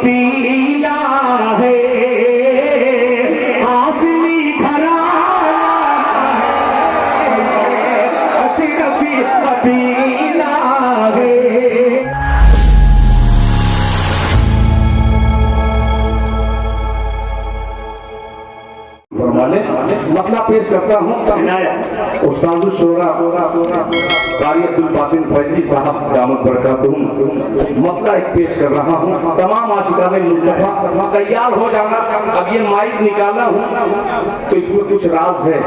पतीला है, आसमी घराना है, अशरफी पतीला है। मतलब पेश करता हूँ उस्ताद शोरा कारी अब्दुल बातिन फैजी साहब दामद बरकातुहुम। मतलब एक पेश कर रहा हूँ, तमाम आशिकाने मुस्तफा तैयार हो जाना। अब ये माइक निकाला हूँ तो इसमें कुछ राज है।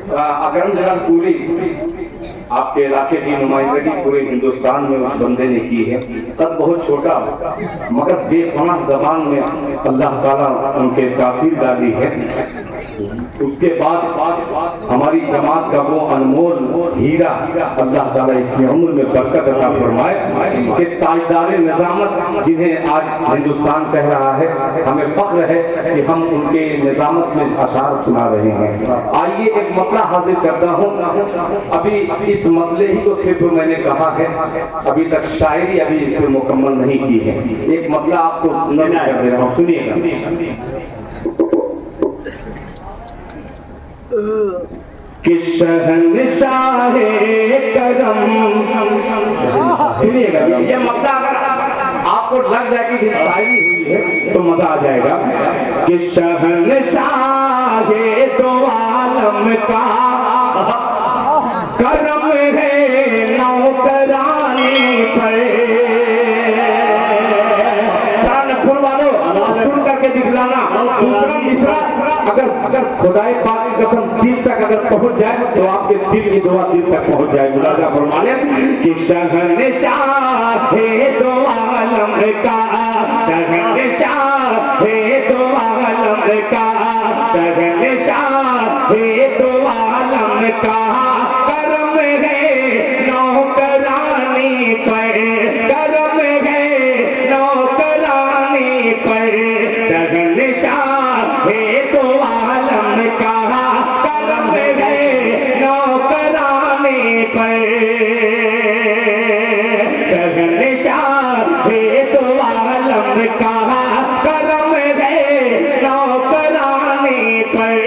अकरम जनाब पूरी आपके इलाके की नुमाइंदगी पूरे हिंदुस्तान में उस बंदे ने की है। कद बहुत छोटा मगर बेपनाह ज़बान में अल्लाह ताला उनके तासीर डाली है। उसके बाद हमारी जमात का वो अनमोल हीरा अल्लाह ताला इसकी उम्र में बरकत अता फरमाए कि ताजदार निजामत जिन्हें आज हिंदुस्तान कह रहा है, हमें फख्र है कि हम उनके निजामत में अशार सुना रहे हैं। आइए एक मतला हाजिर करता हूँ। अभी इस मतले ही को सिर्फ मैंने कहा है, अभी तक शायरी अभी इस पर मुकम्मल नहीं की है। एक मतला आपको नज़र कर दे रहा हूँ, सुनिएगा। कि शहंशाहे करम, सुनिएगा ये मतला अगर आपको लग जाए कि शायरी हुई है तो मजा आ जाएगा। कि शहंशाहे दो आलम का करम है नौकरानी पर। फुल वालों सुन करके दिखलाना। दूसरा तीसरा अगर खुदाई पाक की कसम दिल तक अगर पहुंच जाए तो आपके दिल की दुआ दिल तक पहुंच जाए। मुलाजा फरमाने कि शहंशाह है दो आलम का, शहंशाह है दो आलम का, शहंशाह है दो आलम का करम है नौकरानी पर, करम है नौकरानी पर। शहंशाह है दो आलम का करम है नौकरानी पर, शहंशाह है दो आलम का करम है नौकरानी पर।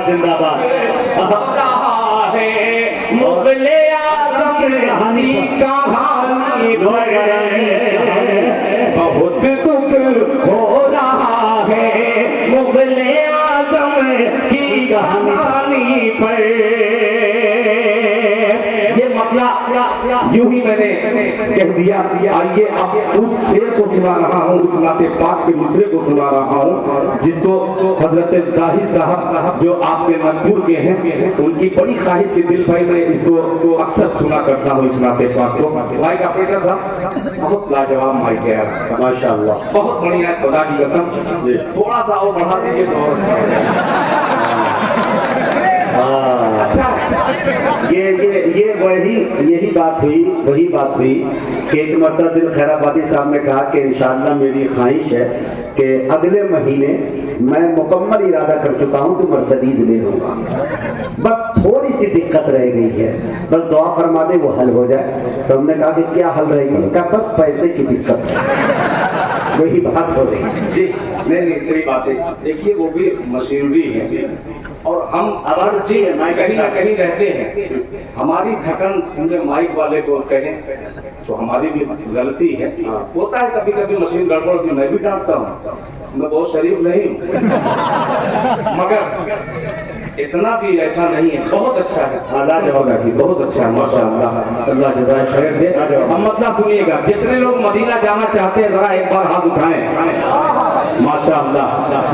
जिंदाबाद मुगले आज़म की कहानी बहुत दुख हो रहा है मुगले आज़म की कहानी पर। ये मतलब यूं ही मैंने कह दिया। आइए अब उस शेर को सुना रहा हूँ, उस नाते पाक के दूसरे को सुना रहा हूँ जिसको हजरत जाहिद साहब जो आपके मनपुर के हैं उनकी बड़ी ख्वाहिश के दिल भाई मैं इसको अक्सर सुना करता हूँ इस नाते पाक को। माइक ऑपरेटर साहब बहुत लाजवाब माइक है यार, माशाअल्लाह बहुत बढ़िया है, खुदा की कसम। थोड़ा सा और बढ़ा दीजिए तो अच्छा। ये यही बात हुई कि एक मरतबा दिल खैराबादी साहब ने कहा कि इंशाअल्लाह मेरी ख्वाहिश है कि अगले महीने मैं मुकम्मल इरादा कर चुका हूँ कि मर्सिडीज ले लूँगा, बस थोड़ी सी दिक्कत रह गई है, बस दुआ फरमा दे वो हल हो जाए। तो हमने कहा कि क्या हल रहेगी? क्या बस पैसे की दिक्कत है, वही बात हो रही जी। नहीं सही बात है। देखिए वो भी मशीनरी है और हम अगर जी कहीं ना कहीं रहते हैं, हमारी थकन उनके माइक वाले को कहें तो हमारी भी गलती है। होता है कभी कभी मशीन गड़बड़ की, मैं भी डांटता हूँ, मैं बहुत शरीफ नहीं हूँ मगर इतना भी ऐसा नहीं है। बहुत अच्छा है, लाजवाब है, बहुत अच्छा है माशाअल्लाह, अल्लाह जज़ाए खैर दे। हम मतलब सुनिएगा, जितने लोग मदीना जाना चाहते हैं जरा एक बार हाथ उठाएं। माशाअल्लाह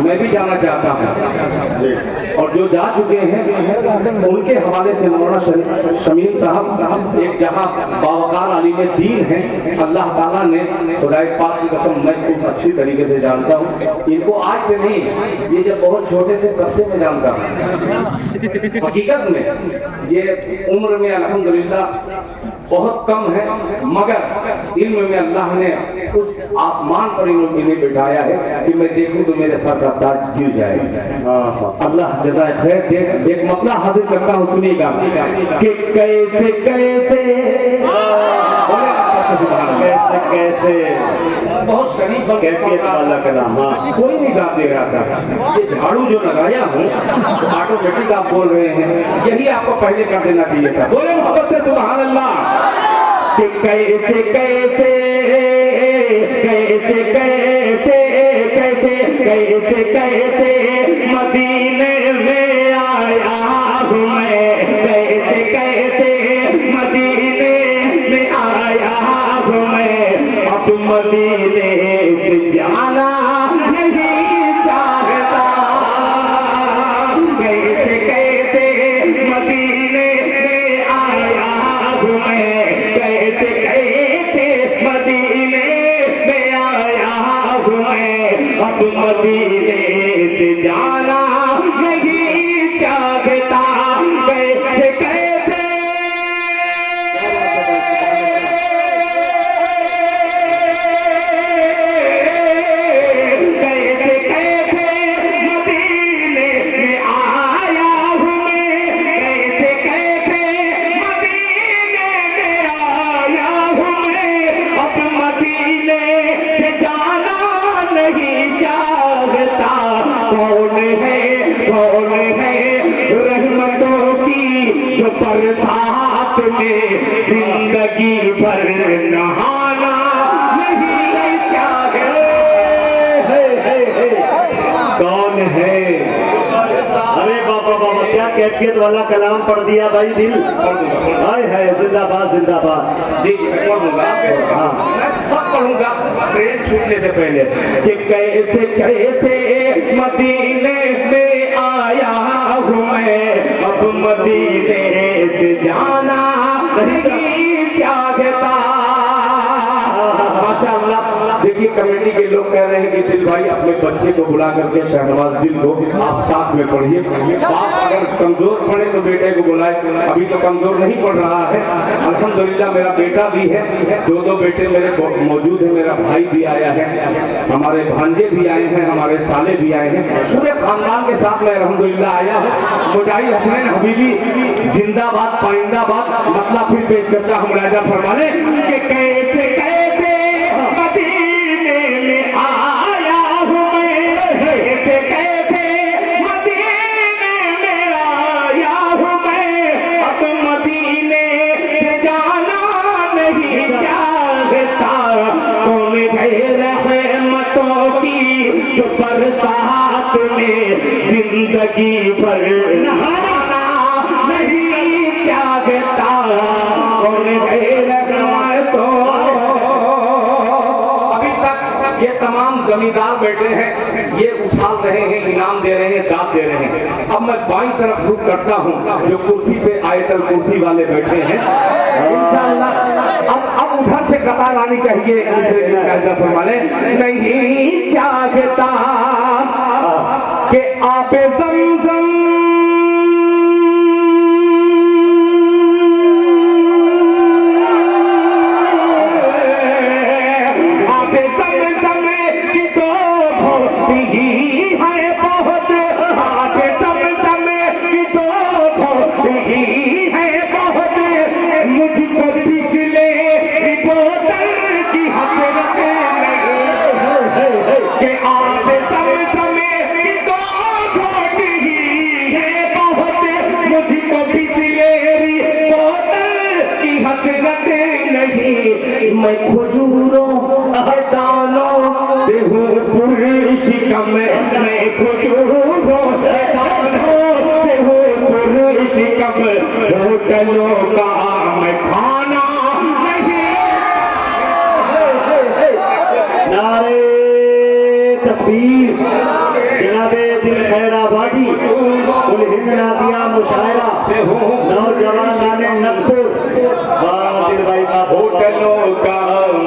मैं भी जाना चाहता हूँ। और जो जा चुके हैं उनके हवाले से मौलाना शमीम साहब एक जहाँ बावकार आलिम दीन है, अल्लाह ताला ने खुदाए पाक की कसम मैं खूब अच्छी तरीके से जानता हूँ इनको, आज से नहीं, ये जब बहुत छोटे थे तब से मैं जानता हूँ। हकीकत में ये उम्र में अल्हम्दुलिल्लाह बहुत कम है, मगर इल्म में अल्लाह ने उस आसमान पर इन्हें बिठाया है कि मैं देखूं तो मेरे सर का ताज गिर जाए। अल्लाह जज़ाए खैर। एक मसला हाजिर करता हूँ, सुनिएगा कि कैसे कैसे बहुत शरीफ कैफियत वाला कलाम कोई नहीं गा दे रहा था। ये झाड़ू जो लगाया हूँ तो ऑटोमेटिक आप बोल रहे हैं, यही आपको पहले कर देना चाहिए था। बोले मोहब्बत से सुभान अल्लाह। कि कैसे कैसे कैसे कैसे कैसे कैसे कैसे मदीने में आया हूँ मैं, कैसे कैसे मदीने में आया हूँ मैं, अब मदीने से जाना नहीं चाहता, कैसे कैसे मदीने में आया हूँ मैं, कैसे कैसे मदीने में आया हूँ मैं, अब मदीने से जाना नहीं चाहता, कैसे कैसे कैसे कैसे मदीने में आया हूँ मैं, कैसे कैसे मदीने में आया हूँ मैं, अब मदीने से जाना नहीं चाहता। कौन है रहमतों की जो बरसात में जिंदगी भर नहाना नहीं चाहे। कौन है? अरे बाबा बाबा क्या कैफियत वाला कलाम पढ़ दिया भाई, दिल हाय है। जिंदाबाद जिंदाबाद जी। हाँ सब पढ़ूंगा ट्रेन छूटने से पहले कि कैसे कैसे मदीने में आया हूँ मैं, अब मदीने से जाना नहीं चाहता। माशाअल्लाह। देखिए कमेटी के लोग कह रहे हैं कि दिल भाई अपने बच्चे को बुला करके शहनवाज दिल को आप साथ में पढ़िए। बाप अगर कमजोर पढ़े तो बेटे को बुलाए, अभी तो कमजोर नहीं पढ़ रहा है। अल्हम्दुलिल्लाह मेरा बेटा भी है, दो बेटे मेरे मौजूद है, मेरा भाई भी आया है, हमारे भांजे भी आए हैं, हमारे साले भी आए हैं, पूरे खानदान के साथ में अल्हम्दुलिल्लाह आया हूँ। मुजाहिद हसनैन हबीबी जिंदाबाद पाइंदाबाद। मसला फिर पेश करता हूँ राजा फरमाने कि कैसे कैसे मदीने में आया हूँ मैं, कैसे कैसे मदीने में आया हूँ मैं, अब मदीने से जाना नहीं चाहता। कौन है रहमतों की जो बरसात में जिंदगी भर नहाना नहीं चाहता। कौन है रहमतों। अभी तक ये तमाम जमींदार बैठे हैं, ये उछाल रहे हैं, इनाम दे रहे हैं, दाद दे रहे हैं। अब मैं बाईं तरफ रुख करता हूँ, जो कुर्सी पे आयतल कुर्सी वाले बैठे हैं, इंशाअल्लाह अब उधर से कतार आनी चाहिए। वाले नहीं चाहता कि आप ज़मज़म मैं खजूरों दानों से हूँ पुरशिकम, मैं खजूरों दानों से हूँ पुरशिकम, होटलों का मैं खाना नहीं। नारे तकबीर। जनाबे दिल खैराबादी हिंद नादिया मुशायरा नौजवान ने नकपुर दिल भाई का होटलों का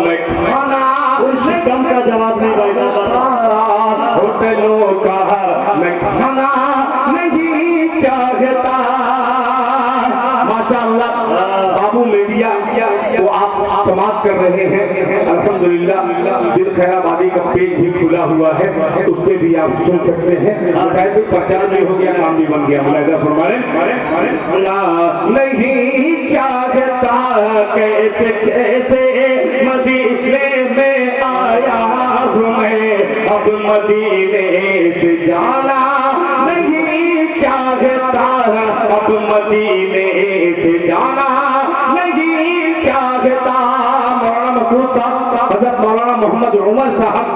मैं खाना उससे कम का जवाब नहीं भाई का बता होटलों का मैं खाना नहीं चाहता। माशाअल्लाह बाबू मीडिया वो आप समाप्त कर रहे हैं अल्हम्दुलिल्लाह। दिल खैराबादी का पेज भी खुला हुआ है, उस पर भी आप सुन सकते हैं। शायद प्रचार भी हो गया, काम भी बन गया। मुलाहिजा फरमाएं नहीं चाहता कैसे कैसे मदीने में आया हूँ मैं, अब मदीने से जाना नहीं चाहता, अब मदीने से जाना नहीं चाहता। मौलाना मखलूक साहब, हज़रत मौलाना मोहम्मद उमर साहब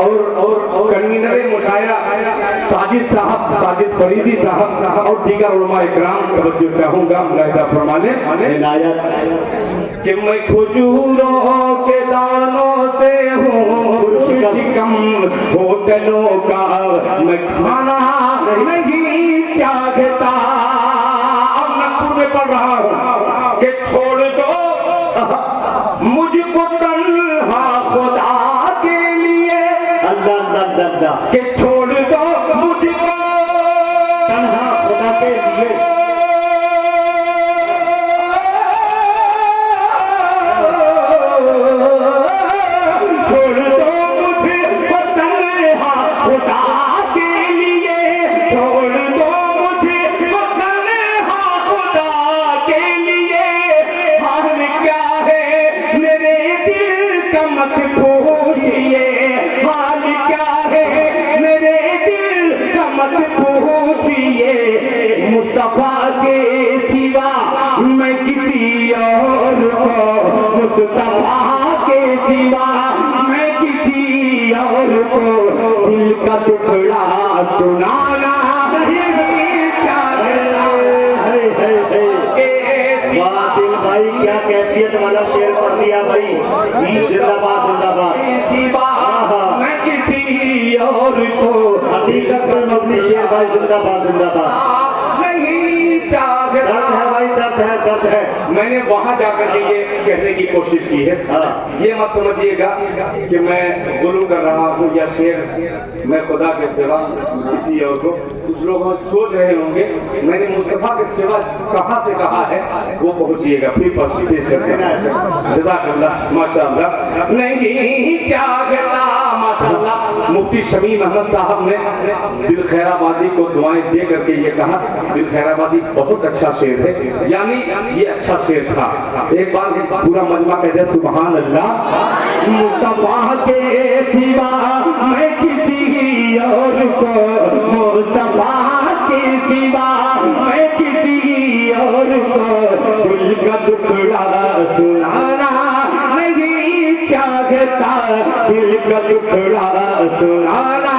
और कन्वीनर मुशायरा साजिद फरीदी साहब और दीगर उलमा इकराम तवज्जो चाहूंगा। मुलाहिजा फरमाने कि मैं खजूरों के दानों से हूँ शिकम, होटलों का मैं खाना नहीं चाहता। अब नागपुर में पढ़ रहा हूँ कि छोड़ दो मुझको तन्हा खुदा के लिए, अल्लाह कि छोड़ दो मुझको तन्हा खुदा के लिए। छोड़ दो मुझको तन्हा खुदा के लिए, छोड़ दो मुझको तन्हा खुदा के लिए। हाल क्या है मेरे दिल का मत पूछिए, हाल क्या है मेरे दिल का मत पूछिए। मुस्तफा के सिवा मैं किसी और को, मुस्तफा के सिवा मैं किसी और को दिल का टुकड़ा सुनाना नहीं चाहता। वाह दिल भाई, क्या कैफियत वाला शेर पढ़ दिया भाई। जिंदाबाद जिंदाबाद। सिवा मैं किसी और को हकीकत में मबनी शेर भाई, जिंदाबाद जिंदाबाद। नहीं चाहता। दर्द है भाई, दर्द है, दर्द है। मैंने वहां जाकर के ये कहने की कोशिश की है। ये मत समझिएगा कि मैं गुलू कर रहा हूँ या शेर मैं खुदा के सिवा किसी और को। कुछ लोग सोच रहे होंगे मैंने मुस्तफा के सिवा कहाँ से कहा है, वो पहुंचिएगा फिर पेश करते हैं। जज़ाकल्लाह माशाअल्लाह। नहीं चाहता माशाअल्लाह। मुफ्ती शमीम अहमद साहब ने दिल खैराबादी को दुआएं दे करके ये कहा, दिल खैराबादी बहुत अच्छा शेर है, यानी ये अच्छा शेर था। एक बार पूरा मजमा कहते सुभान अल्लाह। मुस्तफा के सिवा मैं किसी और को, मुस्तफा के सिवा मैं किसी और को दिल का टुकड़ा सुनाना नहीं चाहता, दिल का टुकड़ा सुनाना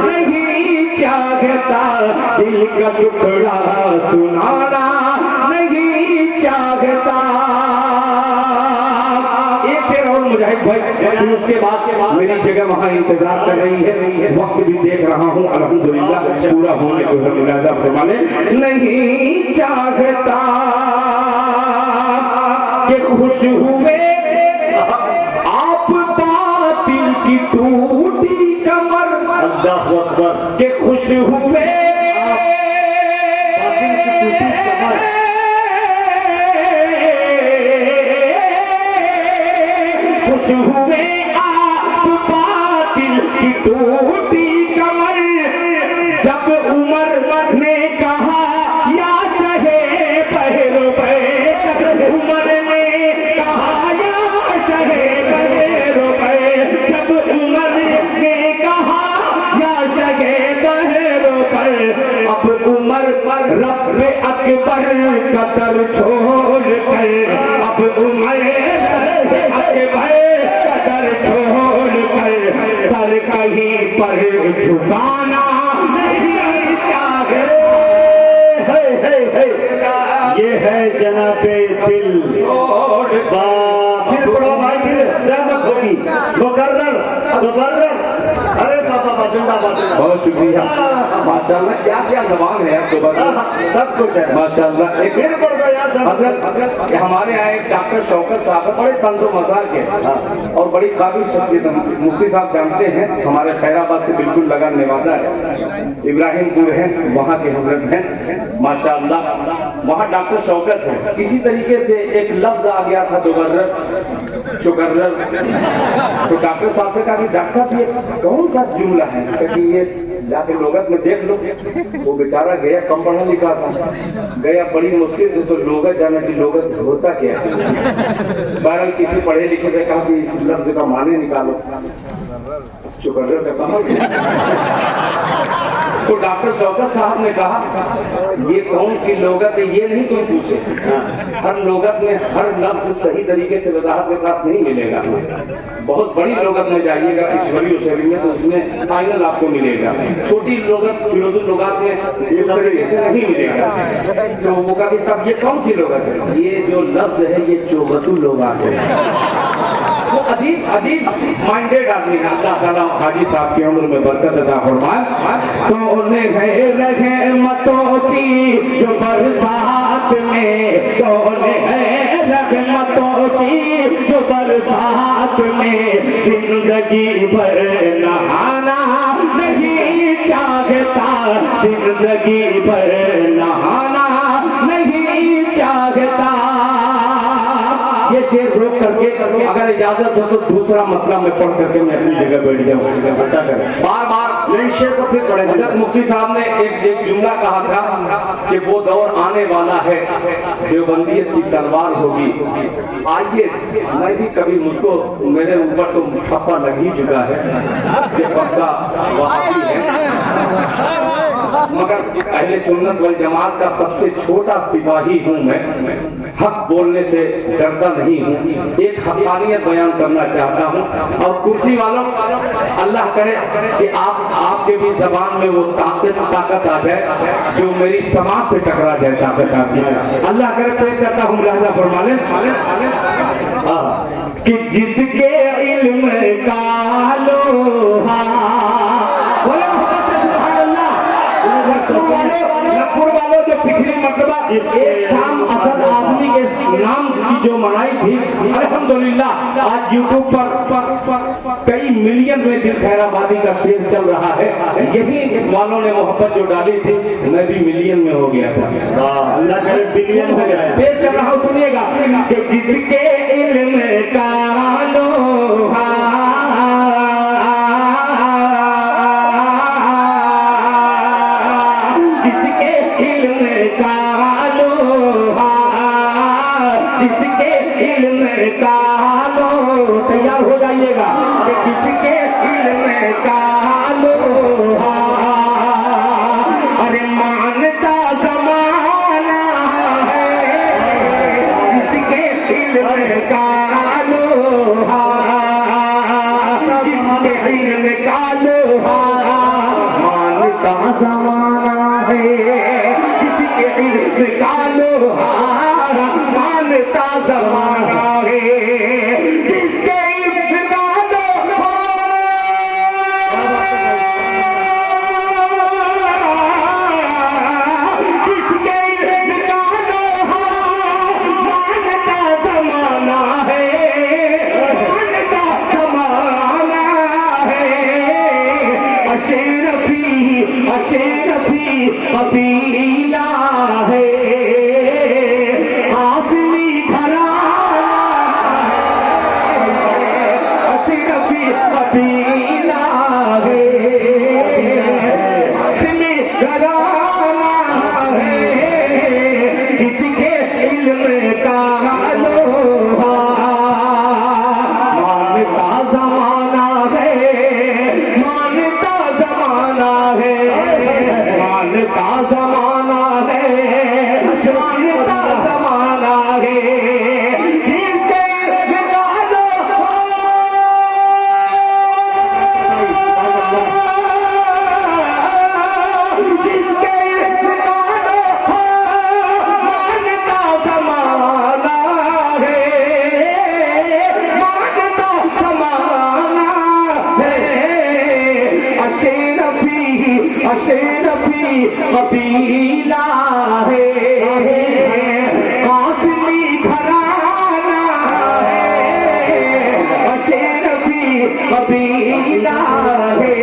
नहीं चाहता, दिल का टुकड़ा सुनाना नहीं चाहता। एक शेर और मुजाहिद भाई, उसके बाद मेरी जगह वहाँ इंतजार कर रही है। वक्त भी देख रहा हूँ अल्हम्दुलिल्लाह पूरा होने को है। मुलाहिजा फरमाने नहीं चाहता कि खुश हुए आप बातिल की टूटी कमर, अल्लाहु अकबर। के खुश हुए बातिल की टूटी कमर, खुश हुए आप बातिल की टूटी कमर। जब उमर ने कहा या शहे पहलो पे, उमर ने कहा या शहे पहलो पे, जब उमर ने कहा या शहे पहलो पे, अब उमर रब अकबर कदर छोड़ कर, अब उमर अकबर कदर छोड़ कर सर कहीं पर झुकाना नहीं चाहे। ये है जनाबे दिल। फिर पढ़ो भाई, फिर जहमत होगी। मुकर्रर मुकर्रर। अरे बाबा बहुत शुक्रिया माशाल्लाह। क्या क्या जबान है आपके पास, सब कुछ है माशाल्लाह। एक हजरत हमारे यहाँ एक डॉक्टर शौकत साहब है, बड़े तंजो मजाक के और बड़ी काबिल शख्सियत है। मुफ्ती साहब जानते हैं, हमारे खैराबाद से बिल्कुल लगा नेवादा है, इब्राहिमपुर है, वहाँ के हजरत हैं माशाल्लाह। वहाँ डॉक्टर शौकत है। इसी तरीके से एक लफ्ज आ गया था दोगर्रर चुकर्रर, तो डॉक्टर साहब से कहा कि डॉक्टर साहब ये कौन सा जुमला है, कि ये जाके लोगत में देख लो। वो बेचारा गया, कम पढ़ा लिखा था, गया बड़ी मुश्किल से तो लोगत जाना कि लोगत होता क्या है। बहरहाल किसी पढ़े लिखे से कहा कि इस लफ्ज का माने निकालो, चुकर्रर का कहा। तो डॉक्टर शौकत साहब ने कहा ये कौन सी लोगत है, ये नहीं कोई पूछे। हर लोगत में हर लफ्ज सही तरीके से वजाहत के साथ नहीं मिलेगा। बहुत बड़ी लोगत में जाइएगा ईश्वरी शरीर में, तो उसमें फाइनल आपको मिलेगा। छोटी लोगत फिरोजुल लोगत में इस तरीके से नहीं मिलेगा। तो वो कहा कि तब ये कौन सी लोगत है, ये जो लफ्ज है ये चौबतुल लोगत है। वो अजीब अजीब माइंडेड आदमी है। अल्लाह ताला हाजी साहब की उम्र में बरकत अता फरमाए। तो उन्हें रहे मतों की जो बरसात में, तो उन्हें रहमतों की जो बरसात में, जिंदगी भर नहाना नहीं चाहता, जिंदगी भर नहाना नहीं चाहता। ये शेर रोक करके अगर इजाजत हो तो दूसरा मतलब मैं पढ़ करके मैं अपनी जगह बैठ जाऊँ। बार बार नई शेर को फिर पढ़े। हजरत मुफ्ती साहब ने एक जुमला कहा था कि वो दौर आने वाला है देवबंदियत की तलवार होगी। आइए मैं भी कभी, मुझको मेरे ऊपर तो ठप्पा लग ही चुका है कि पक्का वहाबी है, मगर अहले सुन्नत वल जमात का सबसे छोटा सिपाही हूँ मैं। हक बोलने से डरता नहीं हूँ, एक हक़ानियत बयान करना चाहता हूँ। और कुर्सी वालों, अल्लाह करे कि आपके भी जबान में वो ताकत आ जाए जो मेरी समाज से टकरा जाए, ताकत आती है। अल्लाह करे। पेश करता हूँ मुलाहिजा फरमाने कि जिसके इल्म का लोहा, नागपुर वालों जो पिछली मर्तबा एक शाम असद आदमी के नाम की जो मनाई थी, अल्हम्दुलिल्लाह आज यूट्यूब पर कई मिलियन में दिल खैराबादी का शेर चल रहा है। यही वालों ने मोहब्बत जो डाली थी, मैं भी मिलियन में हो गया था। अल्लाह करे बिलियन हो जाए। पेश कर रहा हूँ, सुनिएगा कि जिसके इल्म का लोहा, तैयार हो जाइएगा कि किसके इल्म का लोहा, अरे मानता जमाना है, किसके इल्म का लोहा, किसके इल्म का लोहा, मानता जमाना है, किसके इल्म का लोहा, मानता जमाना है। कबीला है कबीला है।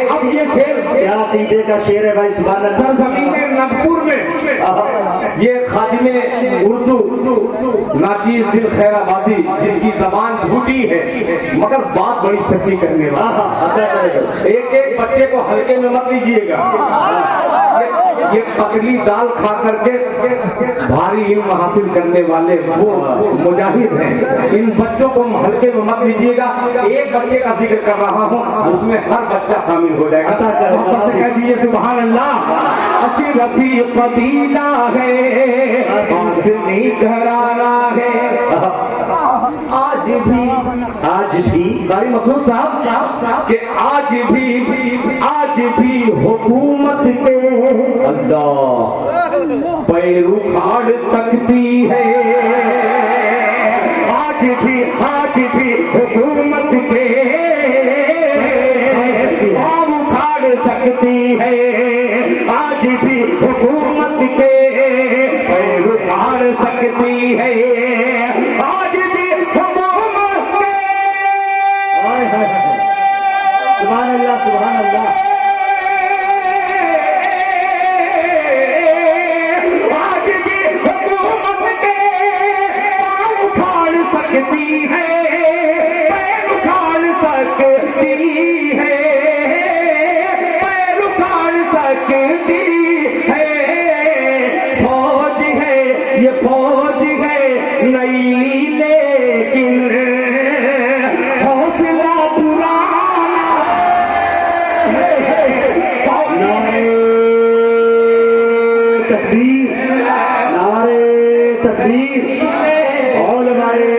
अब ये शेर क्या अकीदे का शेर है भाई, सुभान अल्लाह। सरजमीन नागपुर में ये खादिमे उर्दू नाचीर दिल खैराबादी, जिनकी जबान झूठी है मगर बात बड़ी सच्ची करने वाला। एक एक बच्चे को हल्के में मत लीजिएगा। ये पतली दाल खा करके भारी इल्म हासिल करने वाले वो मुजाहिद हैं। इन बच्चों को हल्के में मत लीजिएगा। एक बच्चे का जिक्र कर रहा हूँ, उसमें हर बच्चा शामिल हो जाएगा। मोहब्बत से कह दीजिए सुभान अल्लाह। अशरफी कबीला है, आदमी घराना है। आज भी गाड़ी मखलूक साहब कि आज भी हुकूमत के अल्लाह पैर उखाड़ सकती है। आज भी हुकूमत के पाँव उखाड़ सकती है। आज भी हुकूमत के पैर उखाड़ सकती है। आज भी हुकूमत के सुभान अल्लाह, सुभान अल्लाह। आज भी हुकूमत के पाँव उखाड़ सकती है, पैर उखाड़ सकती है, पैर उखाड़ सकती है। फौज है ये फौज है नई, लेकिन हौसला पुराना है। नारे तकबीर, नारे तकबीर। और हमारे